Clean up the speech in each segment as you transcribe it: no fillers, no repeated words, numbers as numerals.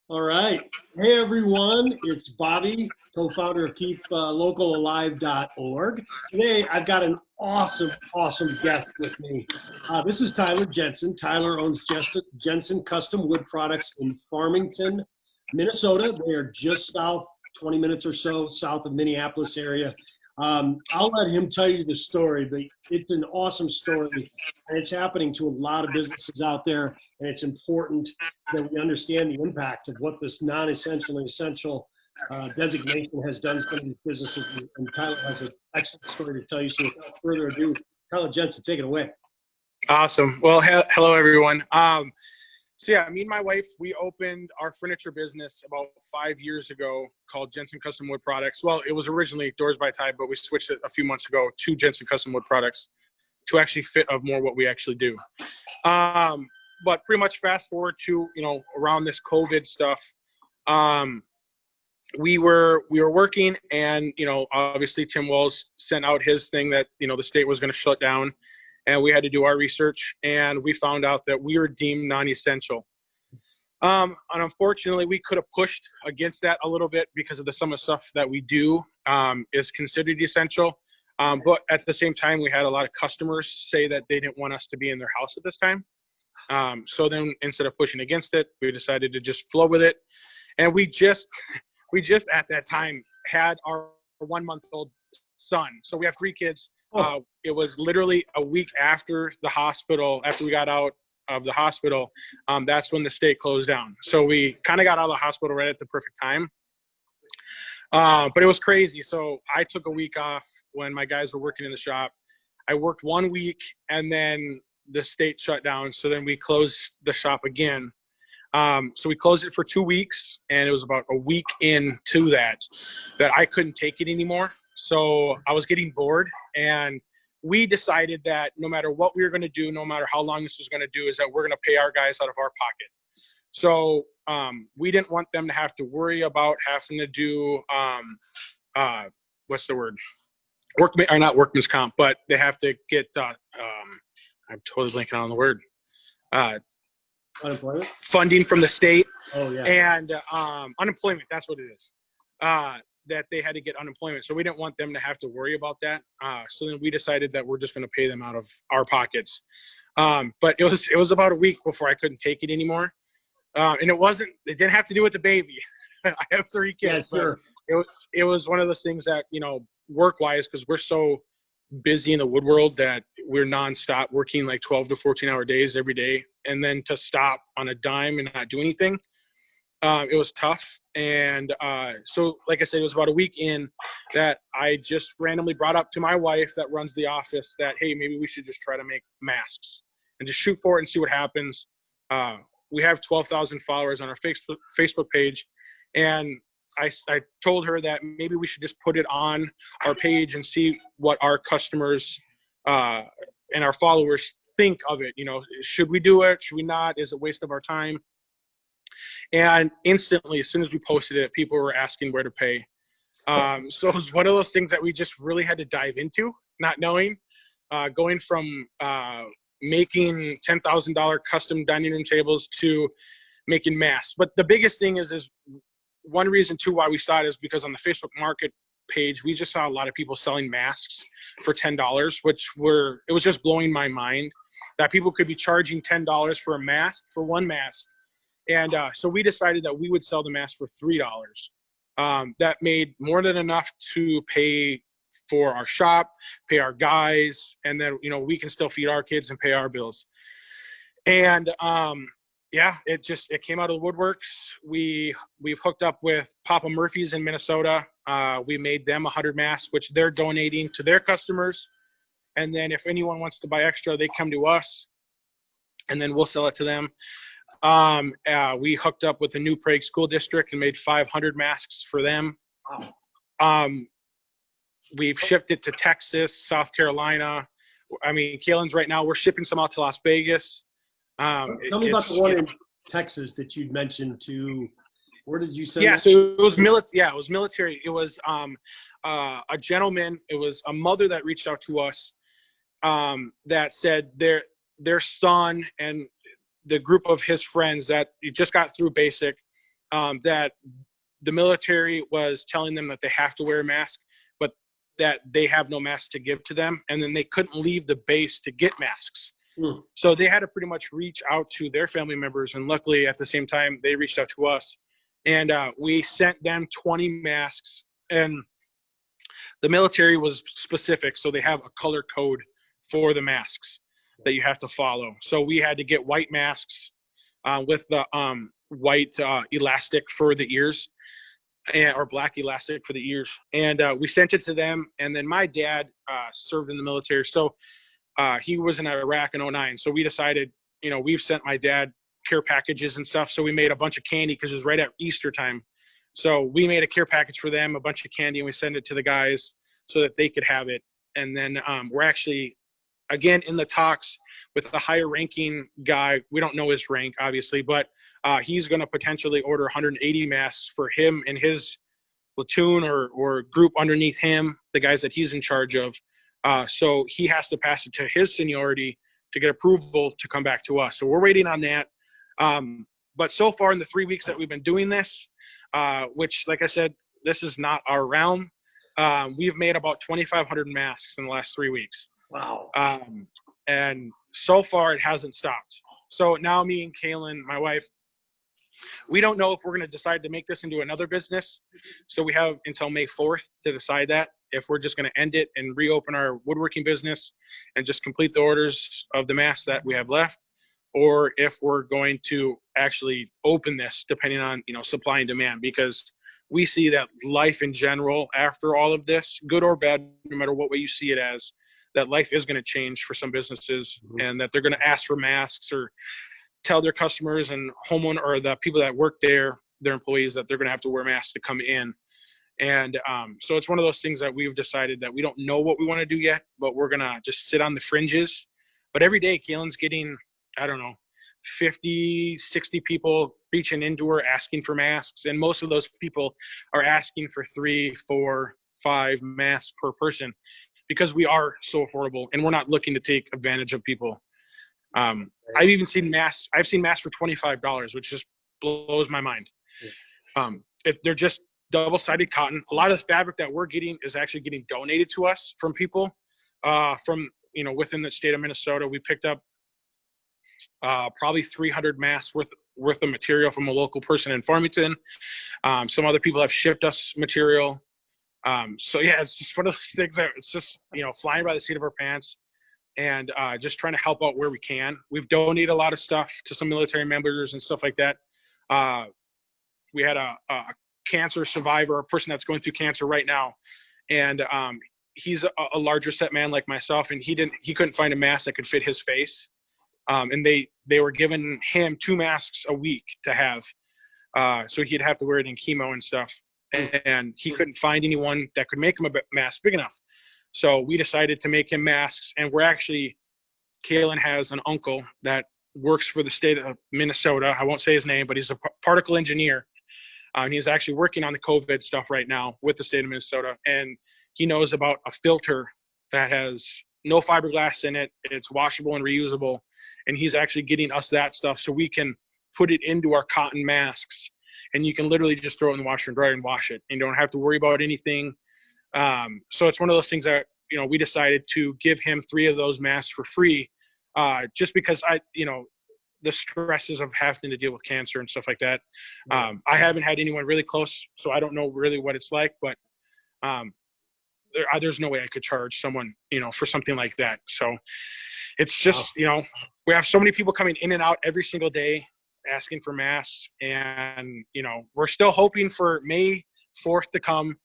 All right. Hey, everyone. It's Bobby, co-founder of KeepLocalAlive.org. Today, I've got an awesome guest with me. This is Tyler Jensen. Tyler owns Jensen Custom Wood Products in Farmington, Minnesota. They are just south, 20 minutes or so south of Minneapolis area. I'll let him tell you the story, but it's an awesome story, and it's happening to a lot of businesses out there, and it's important that we understand the impact of what this non-essential and essential designation has done to some of these businesses, and Tyler has an excellent story to tell you. So without further ado, Tyler Jensen, take it away. Awesome. Well, hello, everyone. So yeah, me and my wife, we opened our furniture business about 5 years ago called Jensen Custom Wood Products. Well, it was originally Doors by Ty, but we switched it a few months ago to Jensen Custom Wood Products to actually fit of more what we actually do. But pretty much fast forward to, around this COVID stuff, we were working, and, obviously Tim Wells sent out his thing that, the state was going to shut down. And we had to do our research, and we found out that we were deemed non-essential. And unfortunately, we could have pushed against that a little bit because of some of the stuff that we do is considered essential. But at the same time, we had a lot of customers say that they didn't want us to be in their house at this time. So then instead of pushing against it, we decided to just flow with it. And we just at that time had our 1-month-old son. So we have 3 kids. It was literally a week after the hospital, after we got out of the hospital, that's when the state closed down. So we kind of got out of the hospital right at the perfect time. But it was crazy. So I took a week off when my guys were working in the shop. I worked 1 week, and then the state shut down. So then we closed the shop again. So we closed it for 2 weeks, and it was about a week into that I couldn't take it anymore. So I was getting bored, and we decided that no matter what we were going to do, no matter how long this was going to do, is that we're going to pay our guys out of our pocket. So we didn't want them to have to worry about having to do, what's the word? Not workman's comp, but they have to get, I'm totally blanking on the word. Unemployment? Funding from the state. Oh, yeah. And unemployment, that's what it is. That they had to get unemployment. So we didn't want them to have to worry about that. So then we decided that we're just going to pay them out of our pockets. But it was about a week before I couldn't take it anymore. And it didn't have to do with the baby. I have 3 kids. Yeah, sure. But it was one of those things that, work-wise, because we're so busy in the wood world that we're nonstop working like 12 to 14-hour days every day. And then to stop on a dime and not do anything, it was tough. And so, like I said, it was about a week in that I just randomly brought up to my wife that runs the office that, hey, maybe we should just try to make masks and just shoot for it and see what happens. We have 12,000 followers on our Facebook page. And I told her that maybe we should just put it on our page and see what our customers and our followers think of it. Should we do it? Should we not? Is it a waste of our time? And instantly, as soon as we posted it, people were asking where to pay. So it was one of those things that we just really had to dive into, not knowing, going from making $10,000 custom dining room tables to making masks. But the biggest thing is one reason too why we started is because on the Facebook Market page, we just saw a lot of people selling masks for $10, it was just blowing my mind that people could be charging $10 for one mask. And so we decided that we would sell the mask for $3. That made more than enough to pay for our shop, pay our guys, and then, we can still feed our kids and pay our bills. And it came out of the woodworks. We've hooked up with Papa Murphy's in Minnesota. We made them 100 masks, which they're donating to their customers. And then if anyone wants to buy extra, they come to us, and then we'll sell it to them. We hooked up with the New Prague School District and made 500 masks for them. We've shipped it to Texas, South Carolina. I mean, Kalen's right now, we're shipping some out to Las Vegas. Tell me about the one in Texas that you'd mentioned to, where did you say? Yeah, so it was military. Yeah, it was military. It was a gentleman. It was a mother that reached out to us that said their son and the group of his friends that just got through basic, that the military was telling them that they have to wear a mask, but that they have no mask to give to them. And then they couldn't leave the base to get masks. So they had to pretty much reach out to their family members. And luckily at the same time, they reached out to us, and we sent them 20 masks. And the military was specific. So they have a color code for the masks that you have to follow. So we had to get white masks with the white elastic for the ears, or black elastic for the ears. And we sent it to them. And then my dad served in the military. So he was in Iraq in 2009. So we decided, we've sent my dad care packages and stuff. So we made a bunch of candy because it was right at Easter time. So we made a care package for them, a bunch of candy, and we sent it to the guys so that they could have it. And then we're actually, again, in the talks with the higher ranking guy. We don't know his rank, obviously, but he's going to potentially order 180 masks for him and his platoon or group underneath him, the guys that he's in charge of. So he has to pass it to his seniority to get approval to come back to us. So we're waiting on that. But so far in the 3 weeks that we've been doing this, which, like I said, this is not our realm, we've made about 2,500 masks in the last 3 weeks. Wow. And so far it hasn't stopped. So now me and Kaylin, my wife, we don't know if we're going to decide to make this into another business. So we have until May 4th to decide that, if we're just going to end it and reopen our woodworking business and just complete the orders of the masks that we have left, or if we're going to actually open this depending on, supply and demand, because we see that life in general after all of this, good or bad, no matter what way you see it as, that life is going to change for some businesses, and that they're going to ask for masks or tell their customers and homeowner or the people that work there, their employees, that they're going to have to wear masks to come in. And so it's one of those things that we've decided that we don't know what we want to do yet, but we're going to just sit on the fringes. But every day, Kaylin's getting, 50, 60 people reaching into her asking for masks. And most of those people are asking for 3, 4, 5 masks per person, because we are so affordable and we're not looking to take advantage of people. I've even seen masks. I've seen masks for $25, which just blows my mind. They're just double-sided cotton. A lot of the fabric that we're getting is actually getting donated to us from people from, within the state of Minnesota. We picked up probably 300 masks worth of material from a local person in Farmington. Some other people have shipped us material. So yeah, it's just one of those things that it's just, flying by the seat of our pants, and just trying to help out where we can. We've donated a lot of stuff to some military members and stuff like that. We had a cancer survivor, a person that's going through cancer right now. And he's a larger set man like myself, and he couldn't find a mask that could fit his face. And they were giving him 2 masks a week to have. So he'd have to wear it in chemo and stuff. And he couldn't find anyone that could make him a mask big enough. So we decided to make him masks. And Kaylin has an uncle that works for the state of Minnesota. I won't say his name, but he's a particle engineer. And he's actually working on the COVID stuff right now with the state of Minnesota. And he knows about a filter that has no fiberglass in it. It's washable and reusable. And he's actually getting us that stuff so we can put it into our cotton masks. And you can literally just throw it in the washer and dryer and wash it. And you don't have to worry about anything. So it's one of those things that, we decided to give him 3 of those masks for free, just because the stresses of having to deal with cancer and stuff like that. I haven't had anyone really close, so I don't know really what it's like, but there's no way I could charge someone, for something like that. So it's just, we have so many people coming in and out every single day asking for masks, and, we're still hoping for May 4th to come,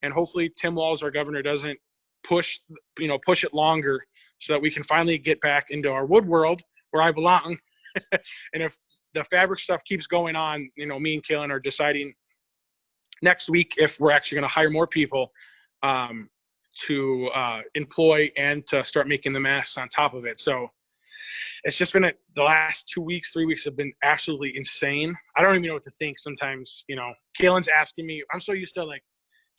and hopefully Tim Walz, our governor, doesn't push it longer so that we can finally get back into our wood world where I belong. And if the fabric stuff keeps going on, me and Kaylin are deciding next week if we're actually going to hire more people to employ and to start making the masks on top of it. So it's just been the last 2 weeks, 3 weeks have been absolutely insane. I don't even know what to think sometimes. Kaylin's asking me, I'm so used to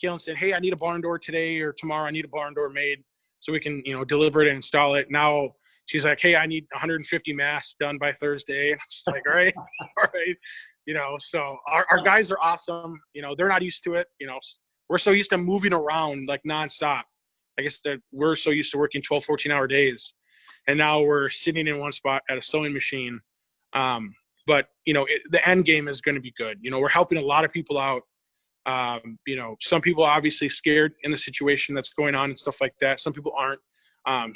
Kaylin said, hey, I need a barn door today or tomorrow. I need a barn door made so we can, deliver it and install it. Now she's like, hey, I need 150 masks done by Thursday. And I was like, all right, all right. You know, so our guys are awesome. You know, they're not used to it. You know, we're so used to moving around like nonstop. I guess that we're so used to working 12, 14-hour days. And now we're sitting in one spot at a sewing machine. But, you know, the end game is going to be good. You know, we're helping a lot of people out. You know, some people are obviously scared in the situation that's going on and stuff like that. Some people aren't.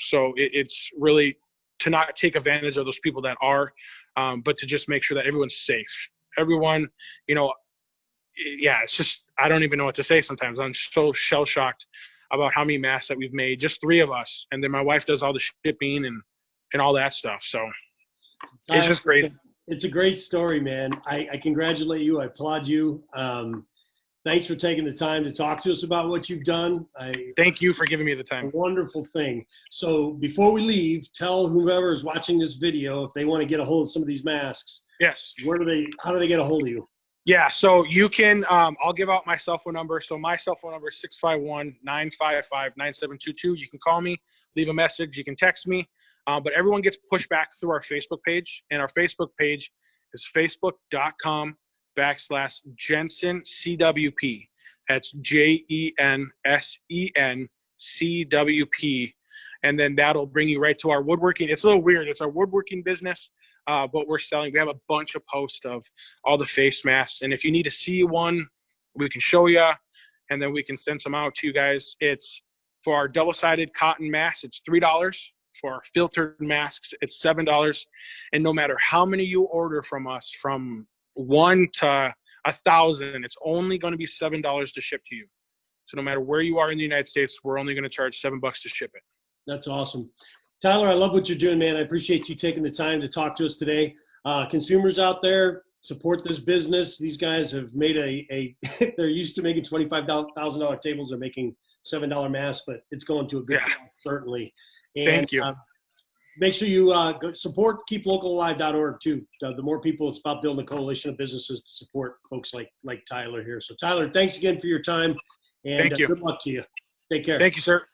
So it's really to not take advantage of those people that are, but to just make sure that everyone's safe. Everyone, you know, yeah, it's just, I don't even know what to say sometimes. I'm so shell-shocked about how many masks that we've made, just 3 of us. And then my wife does all the shipping and all that stuff. So it's just great. It's a great story, man. I congratulate you. I applaud you. Thanks for taking the time to talk to us about what you've done. Thank you for giving me the time. A wonderful thing. So before we leave, tell whoever is watching this video, if they want to get a hold of some of these masks, yes, how do they get a hold of you? Yeah, so you can, I'll give out my cell phone number. So my cell phone number is 651-955-9722. You can call me, leave a message, you can text me. But everyone gets pushed back through our Facebook page. And our Facebook page is facebook.com/Jensen CWP. That's JENSEN CWP. And then that'll bring you right to our woodworking. It's a little weird. It's our woodworking business. But we're selling. We have a bunch of posts of all the face masks. And if you need to see one, we can show you, and then we can send some out to you guys. It's for our double-sided cotton masks, it's $3. For our filtered masks, it's $7. And no matter how many you order from us, from 1 to 1,000, it's only going to be $7 to ship to you. So no matter where you are in the United States, we're only going to charge $7 to ship it. That's awesome. Tyler, I love what you're doing, man. I appreciate you taking the time to talk to us today. Consumers out there, support this business. These guys have made they're used to making $25,000 tables. They're making $7 masks, but it's going to a good place, certainly. And, thank you. Make sure you go support keeplocal.org too. The more people, it's about building a coalition of businesses to support folks like Tyler here. So Tyler, thanks again for your time, and thank you. Good luck to you. Take care. Thank you, sir.